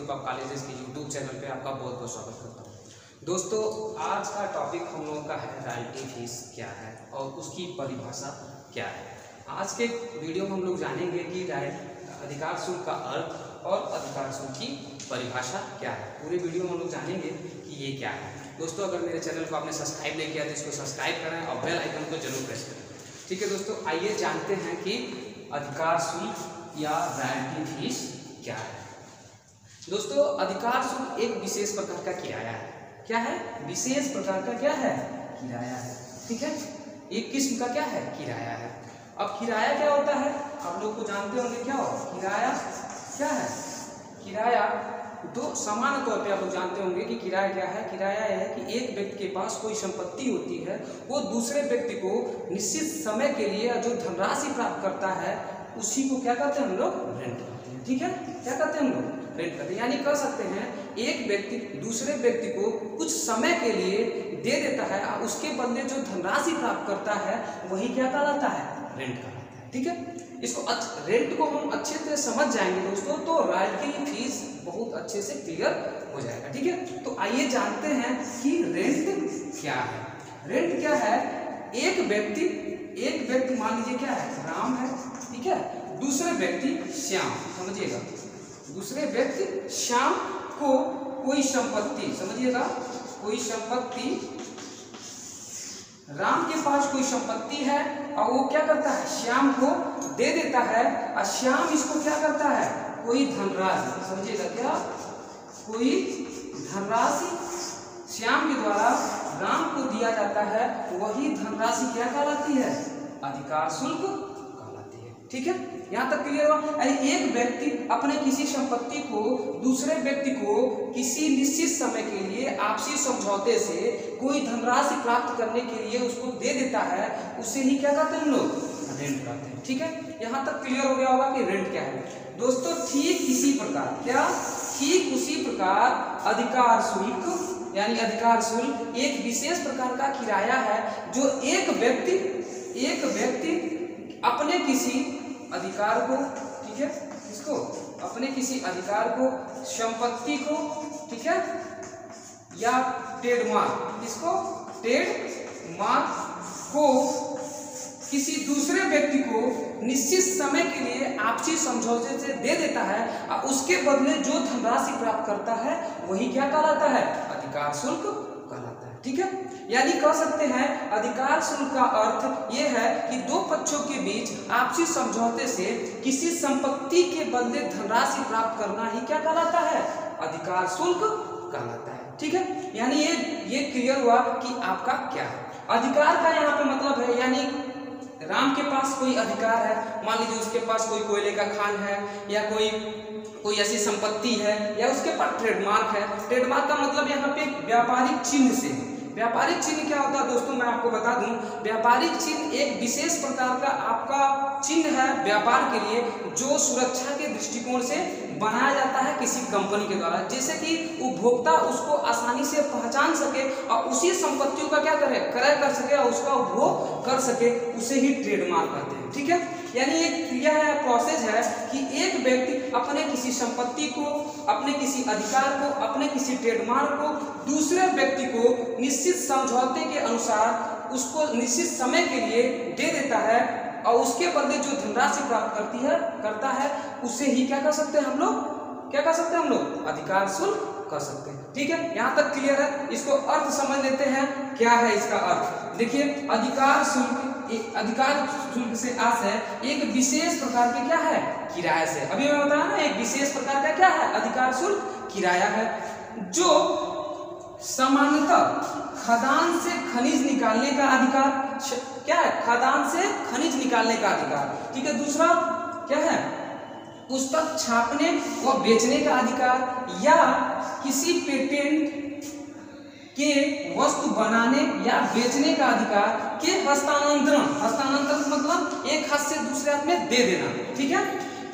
बाब कॉलेजेस के YouTube channel पे आपका बहुत बहुत स्वागत करता हूँ। दोस्तों, आज का टॉपिक हम लोगों का है रॉयल्टी फीस क्या है और उसकी परिभाषा क्या है। आज के वीडियो में हम लोग जानेंगे कि अधिकार शुल्क का अर्थ और अधिकार शुल्क की परिभाषा क्या है। पूरे वीडियो में हम लोग जानेंगे कि ये क्या है। दोस्तों, अगर मेरे चैनल को आपने सब्सक्राइब नहीं किया तो इसको सब्सक्राइब करें और बेल आइकन को जरूर प्रेस करें। ठीक है दोस्तों, आइए जानते हैं कि अधिकार शुल्क या रॉयल्टी फीस क्या है। दोस्तों, अधिकार शुल्क एक विशेष प्रकार का किराया है। क्या है? विशेष प्रकार का क्या है? किराया है। ठीक है, एक किस्म का क्या है? किराया है। अब किराया क्या होता है? आप लोग को जानते होंगे क्या हो किराया क्या है? किराया तो सामान्य तौर पे आप लोग जानते होंगे कि किराया क्या है। किराया यह है कि एक व्यक्ति के पास कोई संपत्ति होती है, वो दूसरे व्यक्ति को निश्चित समय के लिए जो धनराशि प्राप्त करता है उसी को क्या कहते हैं हम लोग? रेंट कहते हैं। ठीक है, क्या कहते हैं हम लोग? रेंट कहते हैं। यानी कह सकते हैं एक व्यक्ति दूसरे व्यक्ति को कुछ समय के लिए दे देता है, उसके बदले जो धनराशि प्राप्त करता है वही क्या कहलाता है? रेंट कहलाता है। ठीक है, इसको रेंट को हम अच्छे से समझ जाएंगे दोस्तों तो रॉयल्टी फीस बहुत अच्छे से क्लियर हो जाएगा। ठीक है, तो आइए जानते हैं कि रेंट क्या है। रेंट क्या है? एक व्यक्ति मान लीजिए क्या है? राम है। ठीक है, दूसरे व्यक्ति श्याम, समझिएगा, दूसरे व्यक्ति श्याम को कोई संपत्ति, समझिएगा, कोई संपत्ति, राम के पास कोई संपत्ति है और वो क्या करता है? श्याम को दे देता है और श्याम इसको क्या करता है? कोई धनराशि, समझिएगा, क्या? कोई धनराशि श्याम के द्वारा राम को दिया जाता है, वही धनराशि क्या कहलाती है? अधिकार शुल्क कहलाती है। ठीक है, यहाँ तक क्लियर हुआ? एक व्यक्ति अपने किसी संपत्ति को दूसरे व्यक्ति को किसी निश्चित समय के लिए आपसी समझौते से कोई धनराशि प्राप्त करने के लिए उसको दे देता है, उसे ही क्या कहते हैं हम लोग? रेंट कहते हैं। ठीक है, यहाँ तक क्लियर हो गया होगा कि रेंट क्या है। दोस्तों, ठीक इसी प्रकार, क्या? ठीक उसी प्रकार अधिकार शुल्क, यानी अधिकार शुल्क एक विशेष प्रकार का किराया है जो एक व्यक्ति अपने किसी अधिकार को, ठीक है, इसको अपने किसी अधिकार को, संपत्ति को, ठीक है, या ट्रेडमार्क, इसको ट्रेडमार्क को किसी दूसरे व्यक्ति को निश्चित समय के लिए आपसी समझौते से दे देता है और उसके बदले जो धनराशि प्राप्त करता है वही क्या कहलाता है? अधिकार शुल्क कहलाता है। ठीक है, यानी कह सकते हैं अधिकार शुल्क का अर्थ ये है कि दो पक्षों के बीच आपसी समझौते से किसी संपत्ति के बदले धनराशि प्राप्त करना ही क्या कहलाता है? अधिकार शुल्क कहलाता है। ठीक है, यानी ये क्लियर हुआ कि आपका क्या है अधिकार का यहाँ पे मतलब है। यानी राम के पास कोई अधिकार है, मान लीजिए उसके पास कोई कोयले का खान है या कोई ऐसी संपत्ति है या उसके पास ट्रेडमार्क है। ट्रेडमार्क का मतलब यहाँ पे व्यापारिक चिन्ह से। व्यापारिक चिन्ह क्या होता है दोस्तों, मैं आपको बता दूं, व्यापारिक चिन्ह एक विशेष प्रकार का आपका चिन्ह है व्यापार के लिए, जो सुरक्षा के दृष्टिकोण से बनाया जाता है किसी कंपनी के द्वारा, जैसे कि उपभोक्ता उसको आसानी से पहचान सके और उसी संपत्तियों का क्या करे? क्रय कर सके और उसका उपभोग कर सके, उसे ही ट्रेडमार्क कहते हैं। ठीक है, यानी एक क्रिया है, प्रोसेस है कि एक व्यक्ति अपने किसी संपत्ति को, अपने किसी अधिकार को, अपने किसी ट्रेडमार्क को दूसरे व्यक्ति को निश्चित समझौते के अनुसार उसको निश्चित समय के लिए दे देता है और उसके बदले जो धनराशि प्राप्त करता है उसे ही क्या कर सकते हैं हम लोग? क्या कर सकते हैं हम लोग? अधिकार शुल्क कर सकते हैं। ठीक है, यहाँ तक क्लियर है। इसको अर्थ समझ लेते हैं, क्या है इसका अर्थ। देखिए, अधिकार शुल्क से आस है एक विशेष प्रकार के क्या है? किराया से। अभी मैं बताया ना, एक विशेष प्रकार का क्या है? अधिकार शुल्क किराया है, जो सामान्यतः खदान से खनिज निकालने का अधिकार, क्या है? खदान से खनिज निकालने का अधिकार। ठीक है, दूसरा क्या है? पुस्तक छापने व बेचने का अधिकार या किसी पेटेंट के वस्तु बनाने या बेचने का अधिकार के हस्तांतरण मतलब एक हाथ से दूसरे हाथ में दे देना, ठीक है,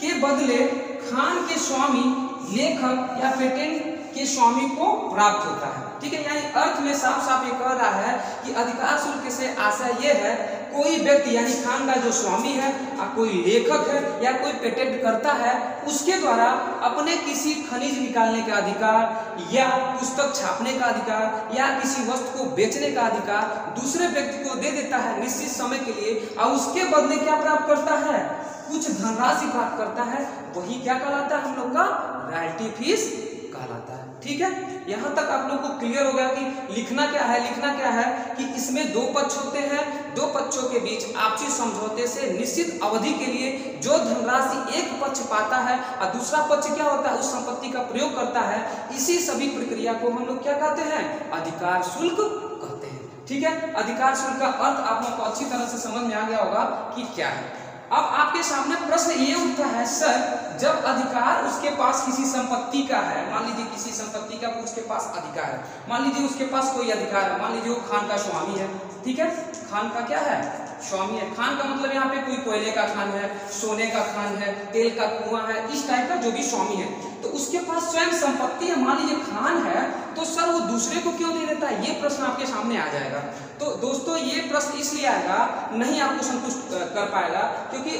के बदले खान के स्वामी, लेखक या पेटेंट के स्वामी को प्राप्त होता है। ठीक है, यानी अर्थ में साफ साफ ये कह रहा है कि अधिकार शुल्क से आशय ये है, कोई व्यक्ति यानी खान का जो स्वामी है, कोई लेखक है या कोई पेटेंट करता है, उसके द्वारा अपने किसी खनिज निकालने का अधिकार या पुस्तक छापने का अधिकार या किसी वस्तु को बेचने का अधिकार दूसरे व्यक्ति को दे देता है निश्चित समय के लिए, और उसके बदले क्या प्राप्त करता है, कुछ धनराशि प्राप्त करता है, वही क्या कहलाता है हम लोग का रॉयल्टी फीस कहलाता है। ठीक है, यहाँ तक आप लोग को क्लियर हो गया कि लिखना क्या है। लिखना क्या है कि इसमें दो पक्ष होते हैं, दो पक्षों के बीच आपसी समझौते से निश्चित अवधि के लिए जो धनराशि एक पक्ष पाता है और दूसरा पक्ष क्या होता है, उस संपत्ति का प्रयोग करता है, इसी सभी प्रक्रिया को हम लोग क्या कहते हैं, अधिकार शुल्क कहते हैं। ठीक है, अधिकार शुल्क का अर्थ आप लोग को अच्छी तरह से समझ में आ गया होगा कि क्या है। अब आपके सामने प्रश्न ये उठता है, सर जब अधिकार उसके पास किसी संपत्ति का है, मान लीजिए किसी संपत्ति का उसके पास अधिकार है, मान लीजिए उसके पास कोई अधिकार है, मान लीजिए वो खान का स्वामी है। ठीक है, खान का क्या है, स्वामी है। खान का मतलब यहाँ पे कोई कोयले का खान है, सोने का खान है, तेल का कुआं है, इस टाइप का जो भी स्वामी है, तो उसके पास स्वयं संपत्ति है, मान लीजिए खान है, तो सर वो दूसरे को क्यों दे देता है, ये प्रश्न आपके सामने आ जाएगा। तो दोस्तों ये प्रश्न इसलिए आएगा, नहीं आपको संतुष्ट कर पाएगा, क्योंकि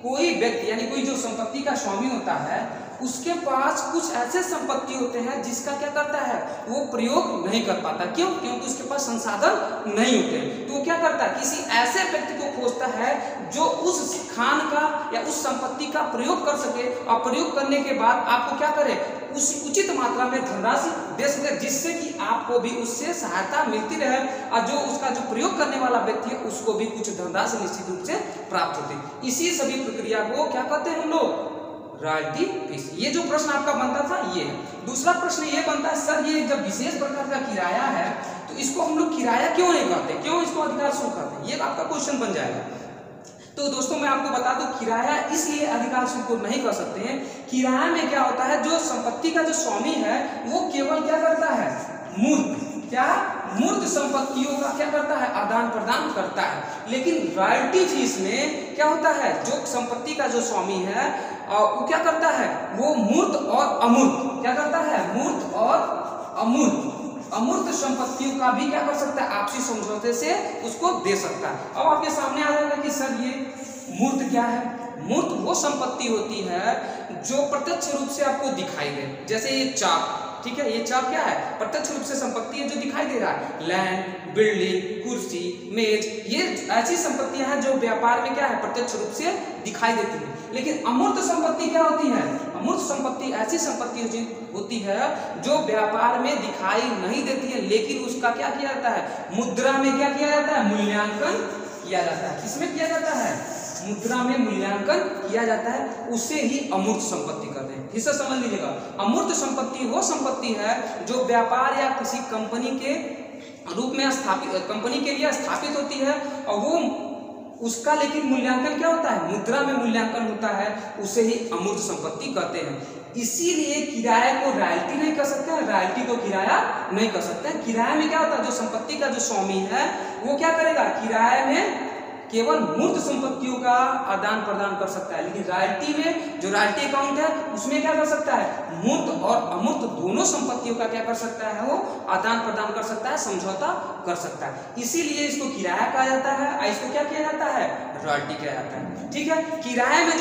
कोई व्यक्ति यानी कोई जो संपत्ति का स्वामी होता है, उसके पास कुछ ऐसे संपत्ति होते हैं जिसका क्या करता है, वो प्रयोग नहीं कर पाता। क्यों? क्योंकि उसके पास संसाधन नहीं होते। तो वो क्या करता है, किसी ऐसे व्यक्ति को खोजता है जो उस खान का या उस संपत्ति का प्रयोग कर सके, और प्रयोग करने के बाद आपको क्या करे, उस उचित मात्रा में धनराशि दे सके, जिससे कि आपको भी उससे सहायता मिलती रहे, और जो उसका जो प्रयोग करने वाला व्यक्ति है उसको भी कुछ धनराशि निश्चित रूप से प्राप्त होती। इसी सभी प्रक्रिया को क्या कहते हैं हम लोग, रॉयल्टी फीस। ये जो प्रश्न आपका बनता था ये है। दूसरा प्रश्न ये बनता है, सर ये जब विशेष प्रकार का किराया है तो इसको हम लोग किराया क्यों नहीं कहते, क्यों इसको अधिकार शुल्क कहते हैं, ये आपका क्वेश्चन बन जाएगा। तो दोस्तों मैं आपको बता दूं, किराया इसलिए अधिकार शुल्क को नहीं कह सकते हैं। किराया में क्या होता है, जो संपत्ति का जो स्वामी है वो केवल क्या करता है, मूर्त, क्या मूर्त संपत्तियों का क्या करता है, आदान प्रदान करता है। लेकिन रॉयल्टी फीस में क्या होता है, जो संपत्ति का जो स्वामी है वो क्या करता है, वो मूर्त और अमूर्त क्या करता है, मूर्त और अमूर्त संपत्तियों का भी क्या कर सकता है, आपसी समझौते से उसको दे सकता है। अब आपके सामने आ जाएगा कि सर ये मूर्त क्या है। मूर्त वो संपत्ति होती है जो प्रत्यक्ष रूप से आपको दिखाई दे, जैसे ये चाप। ठीक है, ये चाप क्या है, प्रत्यक्ष रूप से संपत्ति है जो दिखाई दे रहा है। लैंड, बिल्डिंग, कुर्सी, मेज, ये ऐसी संपत्तियां हैं जो व्यापार में क्या है, प्रत्यक्ष रूप से दिखाई देती है। लेकिन अमूर्त संपत्ति क्या होती है, अमूर्त संपत्ति ऐसी संपत्ति होती है जो व्यापार में दिखाई नहीं देती है, लेकिन उसका क्या किया जाता है, मुद्रा में क्या किया जाता है, मूल्यांकन किया जाता है। किसमें किया जाता है, मुद्रा में मूल्यांकन किया जाता है, उसे ही अमूर्त संपत्ति कहते हैं। इसे समझ लीजिएगा, अमूर्त संपत्ति वो संपत्ति है जो व्यापार या किसी कंपनी के रूप में स्थापित, कंपनी के लिए स्थापित होती है, और वो उसका लेकिन मूल्यांकन क्या होता है, मुद्रा में मूल्यांकन होता है, उसे ही अमूर्त संपत्ति कहते हैं। इसीलिए किराए को रॉयल्टी नहीं कर सकते हैं, रॉयल्टी को किराया नहीं कर सकते हैं। किराए में क्या होता है, जो संपत्ति का जो स्वामी है वो क्या करेगा, किराए में केवल मूर्त संपत्तियों का आदान प्रदान कर सकता है, लेकिन रॉयल्टी में जो रॉयल्टी अकाउंट है उसमें क्या कर सकता है, मूर्त और अमूर्त दोनों संपत्तियों का क्या कर सकता है, वो आदान प्रदान कर सकता है, समझौता कर सकता है। इसीलिए इसको किराया कहा जाता है, और इसको क्या किया जाता है, रॉयल्टी किया जाता है। ठीक है, किराए में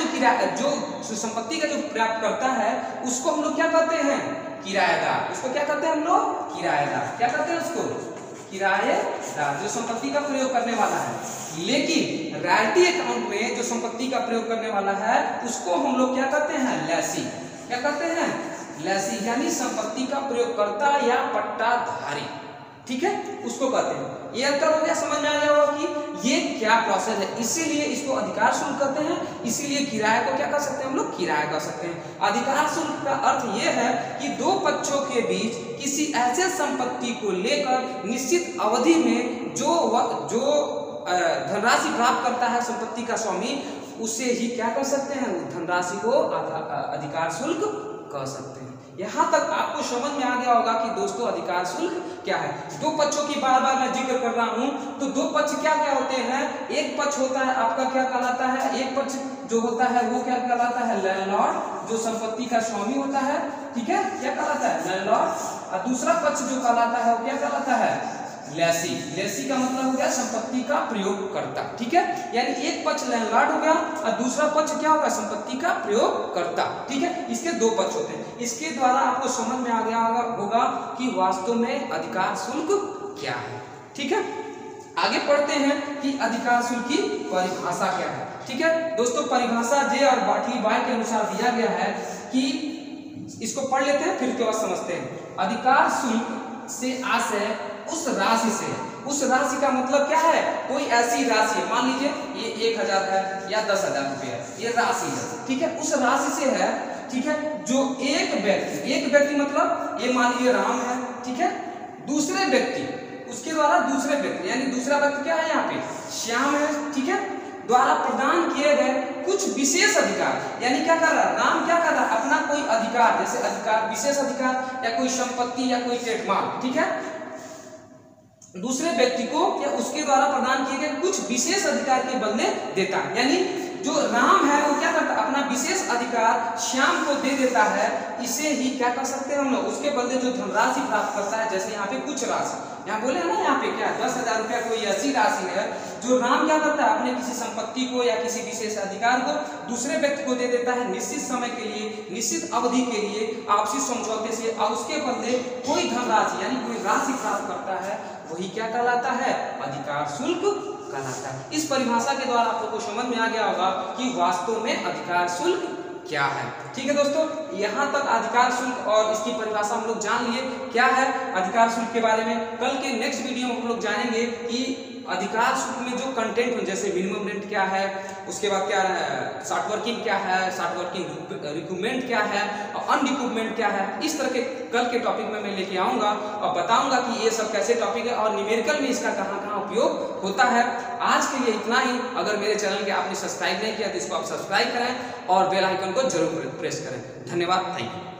जो संपत्ति का जो प्राप्त करता है उसको हम लोग क्या कहते हैं, किराएदार। उसको क्या कहते हैं हम लोग, किराएदार। क्या कहते हैं उसको, किराएदार, जो संपत्ति का प्रयोग करने वाला है। लेकिन रॉयल्टी अकाउंट में जो संपत्ति का प्रयोग करने वाला है उसको हम लोग क्या कहते हैं, लैसी। क्या कहते हैं, लैसी, यानी संपत्ति का प्रयोगकर्ता या पट्टाधारी। ठीक है, उसको कहते हैं। ये अंतर हो गया, समझ में आ गया होगा कि ये क्या प्रोसेस है। इसीलिए इसको अधिकार शुल्क कहते हैं, इसीलिए किराए को क्या कर सकते हैं हम लोग, किराया कर सकते हैं। अधिकार शुल्क का अर्थ ये है कि दो पक्षों के बीच किसी ऐसे संपत्ति को लेकर निश्चित अवधि में जो धनराशि प्राप्त करता है संपत्ति का स्वामी, उसे ही क्या कर सकते हैं, धनराशि को अधिकार शुल्क कह सकते हैं। यहाँ तक आपको समझ में आ गया होगा कि दोस्तों अधिकार शुल्क क्या है। दो पक्षों की बार बार मैं जिक्र कर रहा हूँ, तो दो पक्ष क्या क्या होते हैं, एक पक्ष होता है आपका क्या कहलाता है, एक पक्ष जो होता है वो क्या कहलाता है, लैंडलॉर्ड, जो संपत्ति का स्वामी होता है। ठीक है, क्या कहलाता है, लैंडलॉर्ड। और दूसरा पक्ष जो कहलाता है वो क्या कहलाता है, लेसी। लेसी का मतलब हो गया संपत्ति का प्रयोगकर्ता, ठीक है। यानी एक पक्ष लैंडलॉर्ड हो गया और दूसरा पक्ष क्या होगा, संपत्ति का प्रयोगकर्ता, ठीक है। इसके दो पक्ष होते हैं। इसके द्वारा आपको समझ में आ गया होगा कि वास्तव में अधिकार शुल्क क्या है, ठीक है। आगे पढ़ते हैं कि अधिकार शुल्क की परिभाषा क्या है, ठीक है। दोस्तों परिभाषा जे और बाटली बाय के अनुसार दिया गया है कि इसको पढ़ लेते हैं फिर उसके बाद समझते हैं। अधिकार शुल्क से आशय उस राशि से, उस राशि का मतलब क्या है, कोई ऐसी राशि है, मान लीजिए ये 1000 है या 10,000 रुपये है, ये राशि है, ठीक है। उस राशि से है, ठीक है, जो एक व्यक्ति मतलब ये मान लीजिए राम है, ठीक है, दूसरे व्यक्ति उसके द्वारा दूसरे व्यक्ति यानी दूसरा व्यक्ति क्या है यहाँ पे श्याम है, ठीक है, द्वारा प्रदान किए गए कुछ विशेष अधिकार, यानी क्या कर रहा है राम, क्या कर रहा है अपना कोई अधिकार, जैसे अधिकार विशेष अधिकार या कोई संपत्ति या कोई ट्रेडमार्क, ठीक है, दूसरे व्यक्ति को या उसके द्वारा प्रदान किए गए कुछ विशेष अधिकार के बदले देता है। यानी जो राम है वो क्या करता है अपना विशेष अधिकार श्याम को दे देता है, इसे ही क्या कर सकते हैं हम लोग, उसके बदले जो धनराशि प्राप्त करता है। जैसे यहाँ पे कुछ राशि, यहाँ बोले है ना, यहाँ पे क्या 10,000 रुपया कोई ऐसी राशि है जो राम क्या करता है अपने किसी संपत्ति को या किसी विशेष अधिकार को दूसरे व्यक्ति को दे देता है निश्चित समय के लिए, निश्चित अवधि के लिए, आपसी समझौते से, और उसके बदले कोई धनराशि यानी कोई राशि प्राप्त करता है, वही क्या कहलाता है, अधिकार शुल्क कहलाता है। इस परिभाषा के द्वारा आपको समझ में आ गया होगा कि वास्तव में अधिकार शुल्क क्या है, ठीक है दोस्तों। यहाँ तक अधिकार शुल्क और इसकी परिभाषा हम लोग जान लिए क्या है अधिकार शुल्क के बारे में। कल के नेक्स्ट वीडियो में हम लोग जानेंगे कि अधिकार शुल्क में जो कंटेंट हो, जैसे मिनिमम रेंट क्या है, उसके बाद क्या है शॉर्ट वर्किंग क्या है, शॉर्ट वर्किंग रिक्रूटमेंट क्या है और अनरिक्रूटमेंट क्या है, इस तरह के कल के टॉपिक में मैं लेके आऊँगा और बताऊँगा कि ये सब कैसे टॉपिक है और न्यूमेरिकल में इसका कहाँ कहाँ उपयोग होता है। आज के लिए इतना ही। अगर मेरे चैनल के आपने सब्सक्राइब नहीं किया तो इसको आप सब्सक्राइब करें और बेल आइकन को जरूर प्रेस करें। धन्यवाद, थैंक यू।